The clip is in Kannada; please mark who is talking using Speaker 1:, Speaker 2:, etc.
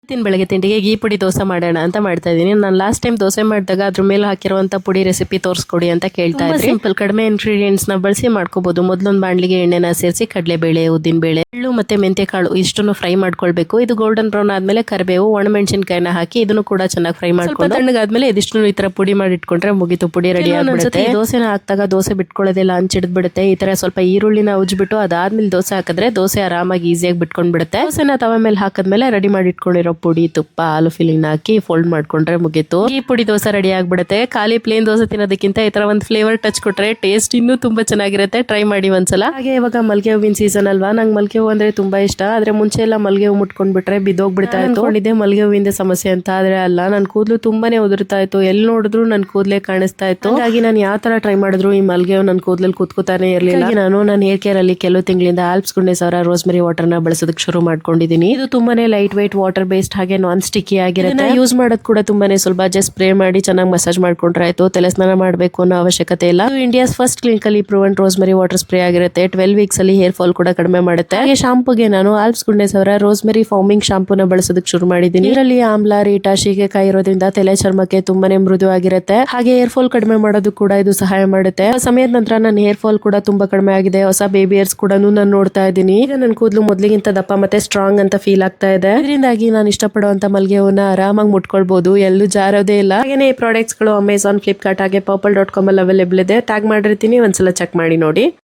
Speaker 1: ಬೆಳಗ್ಗೆ ತಿಂಡಿಗೆ ಗೀ ಪುಡಿ ದೋಸೆ ಮಾಡೋಣ ಅಂತ ಮಾಡ್ತಾ ಇದ್ದೀನಿ. ನಾನು ಲಾಸ್ಟ್ ಟೈಮ್ ದೋಸೆ ಮಾಡಿದಾಗ ಅದ್ರ ಮೇಲೆ ಹಾಕಿರುವಂತ ಪುಡಿ ರೆಸಿಪಿ ತೋರಿಸ್ಕೊಡಿ ಅಂತ ಕೇಳ್ತಾ ಇದ್ರಿ. ಸಿಂಪಲ್ ಕಡಿಮೆ ಇಂಗ್ರೀಡಿಯೆಂಟ್ಸ್ ನ ಬಳಸಿ ಮಾಡ್ಕೋಬಹುದು. ಮೊದಲೊಂದು ಬಾಣಲಿಗೆ ಎಣ್ಣೆನ ಸೇರಿಸಿ ಕಡಲೆಬೇಳೆ, ಉದ್ದಿನಬೇಳೆ, ಎಳ್ಳು ಮತ್ತೆ ಮೆಂತೆ ಕಾಳು ಇಷ್ಟನ್ನು ಫ್ರೈ ಮಾಡ್ಕೊಳ್ಬೇಕು. ಇದು ಗೋಲ್ಡನ್ ಬ್ರೌನ್ ಆದ್ಮೇಲೆ ಕರಿಬೇವು, ಒಣಮೆಣಸಿನಕಾಯಿನ ಹಾಕಿ ಇದನ್ನು ಕೂಡ ಚೆನ್ನಾಗಿ ಫ್ರೈ ಮಾಡ್ಕೊಂಡು ತಣ್ಣಗಾದ್ಮೇಲೆ ಇದಿಷ್ಟು ಈ ತರ ಪುಡಿ ಮಾಡಿ ಇಟ್ಕೊಂಡ್ರೆ ಮುಗಿತು, ಪುಡಿ ರೆಡಿ ಆಗ್ಬಿಡುತ್ತೆ. ದೋಸೆನ ಹಾಕಿದಾಗ ದೋಸೆ ಬಿಟ್ಕೊಳ್ಳೋದೆಲ್ಲ ಹಂಚಿಡ್ದು ಬಿಡುತ್ತೆ. ಈ ತರ ಸ್ವಲ್ಪ ಈರುಳ್ಳಿನ ಉಜ್ಬಿಟ್ಟು ಅದಾದ್ಮೇಲೆ ದೋಸೆ ಹಾಕಿದ್ರೆ ದೋಸೆ ಆರಾಮಾಗಿ ಈಸಿಯಾಗಿ ಬಿಟ್ಕೊಂಡ್ ಬಿಡುತ್ತೆ. ದೋಸೆನ ತವ ಮೇಲೆ ಹಾಕಿದ್ಮೇಲೆ ರೆಡಿ ಮಾಡಿ ಇಟ್ಕೊಂಡಿರೋ ಪುಡಿ, ತುಪ್ಪ, ಹಾಲು ಫಿಲ್ಲಿಂಗ್ ಹಾಕಿ ಫೋಲ್ಡ್ ಮಾಡ್ಕೊಂಡ್ರೆ ಮುಗೀತು. ಈ ಪುಡಿ ದೋಸೆ ರೆಡಿ ಆಗ್ಬಿಡುತ್ತೆ. ಖಾಲಿ ಪ್ಲೇನ್ ದೋಸೆ ತಿನ್ನೋದಕ್ಕಿಂತ ಈ ತರ ಒಂದು ಫ್ಲೇವರ್ ಟಚ್ ಕೊಟ್ರೆ ಟೇಸ್ಟ್ ಇನ್ನೂ ತುಂಬಾ ಚೆನ್ನಾಗಿರುತ್ತೆ. ಟ್ರೈ ಮಾಡಿ ಒಂದ್ಸಲ. ಹಾಗೆ ಇವಾಗ ಮಲ್ಗೆ ಹೂವಿನ ಸೀಸನ್ ಅಲ್ವಾ, ನಂಗೆ ಮಲ್ಗೆ ಹೂವು ಅಂದ್ರೆ ತುಂಬಾ ಇಷ್ಟ. ಆದ್ರೆ ಮುಂಚೆ ಎಲ್ಲ ಮಲ್ಗೆ ಹೂ ಮುಟ್ಕೊಂಡ್ಬಿಟ್ರೆ ಬಿದ್ದೋಗ್ಬಿಡ್ತಾ ಇತ್ತು. ಅನ್ಕೊಂಡಿದ್ದೆ ಮಲ್ಗೆ ಹೂವಿಂದ ಸಮಸ್ಯೆ ಅಂತ, ಆದ್ರೆ ಅಲ್ಲ, ನನ್ ಕೂದಲು ತುಂಬಾನೇ ಉದುರ್ತಾ ಇತ್ತು. ಎಲ್ಲಿ ನೋಡಿದ್ರು ನನ್ ಕೂದಲೇ ಕಾಣಿಸ್ತಾ ಇತ್ತು. ಹಾಗಾಗಿ ನಾನು ಯಾವ ತರ ಟ್ರೈ ಮಾಡಿದ್ರು ಈ ಮಲ್ಗೆ ಹೂ ನನ್ ಕೂದಲಲ್ಲಿ ಕೂತ್ಕೋತಾನೆ ಇರ್ಲಿಲ್ಲ. ನಾನು ಹೇರ್ ಕೇರ್ ಅಲ್ಲಿ ಕೆಲವು ತಿಂಗಳಿಂದ ಆಲ್ಪ್ಸ್ ಗುಂಡೆ ಸೌರ ರೋಸ್ಮೆರಿ ವಾಟರ್ ನ ಬಳಸೋದಕ್ಕೆ ಶುರು ಮಾಡ್ಕೊಂಡಿದ್ದೀನಿ. ಇದು ತುಂಬಾನೇ ಲೈಟ್ ವೈಟ್, ವಾಟರ್ ಬೇಸ್ಡ್, ಹಾಗೆ ನಾನ್ ಸ್ಟಿಕ್ಕಿ ಆಗಿರುತ್ತೆ. ಯೂಸ್ ಮಾಡೋದು ಕೂಡ ತುಂಬಾನೇ ಸುಲಭ. ಜಸ್ಟ್ ಸ್ಪ್ರೇ ಮಾಡಿ ಚೆನ್ನಾಗಿ ಮಸಾಜ್ ಮಾಡ್ಕೊಂಡ್ರೆ ಆಯ್ತು. ತಲೆ ಸ್ನಾನ ಮಾಡಬೇಕು ಅನ್ನೋ ಅವಶ್ಯಕತೆ ಇಲ್ಲ. India's first clinically proven rosemary water spray ಆಗಿರುತ್ತೆ. 12 ವೀಕ್ಸ್ ಅಲ್ಲಿ ಹೇರ್ ಫಾಲ್ ಕೂಡ ಕಡಿಮೆ ಮಾಡುತ್ತೆ. ಹಾಗೆ ಶಾಂಪೂಗೆ ನಾನು ಆಲ್ಪ್ಸ್ ಗುಂಡೆ ಸೌರ ರೋಸ್ಮೆರಿ ಫಾರ್ಮಿಂಗ್ ಶಾಂಪೂನ ಬಳಸೋದಕ್ಕೆ ಶುರು ಮಾಡಿದ್ದೀನಿ. ಇದರಲ್ಲಿ ಆಮ್ಲ, ರೀಟ, ಶೀಗೆಕಾಯಿ ಇರೋದ್ರಿಂದ ತಲೆ ಚರ್ಮಕ್ಕೆ ತುಂಬಾನೇ ಮೃದುವಾಗಿರುತ್ತೆ. ಹಾಗೆ ಹೇರ್ ಫಾಲ್ ಕಡಿಮೆ ಮಾಡೋದು ಕೂಡ ಇದು ಸಹಾಯ ಮಾಡುತ್ತೆ. ಸಮಯದ ನಂತರ ನನ್ನ ಹೇರ್ ಫಾಲ್ ಕೂಡ ತುಂಬಾ ಕಡಿಮೆ ಆಗಿದೆ. ಹೊಸ ಬೇಬಿ ಹೇರ್ಸ್ ಕೂಡ ನಾನು ನೋಡ್ತಾ ಇದ್ದೀನಿ. ಈಗ ನನ್ನ ಕೂದಲು ಮೊದಲಿಗಿಂತ ದಪ್ಪ ಮತ್ತೆ ಸ್ಟ್ರಾಂಗ್ ಅಂತ ಫೀಲ್ ಆಗ್ತಾ ಇದೆ. ಇದರಿಂದಾಗಿ ನಾನು ಇಷ್ಟಪಡುವಂತ ಮಲ್ಗೆ ಹೂವನ್ನ ಆರಾಮಾಗಿ ಮುಟ್ಕೊಳ್ಬಹುದು, ಎಲ್ಲೂ ಜಾರೋದೇ ಇಲ್ಲ. ಹಾಗೇನೆ ಈ ಪ್ರಾಡಕ್ಟ್ಸ್ ಗಳು ಅಮೆಜಾನ್, ಫ್ಲಿಪ್ಕಾರ್ಟ್ ಹಾಗೆ ಪರ್ಪಲ್.com ಅಲ್ಲಿ ಅವೈಲೇಬಲ್ ಇದೆ. ಟ್ಯಾಗ್ ಮಾಡಿರ್ತೀನಿ, ಒಂದ್ಸಲ ಚೆಕ್ ಮಾಡಿ ನೋಡಿ.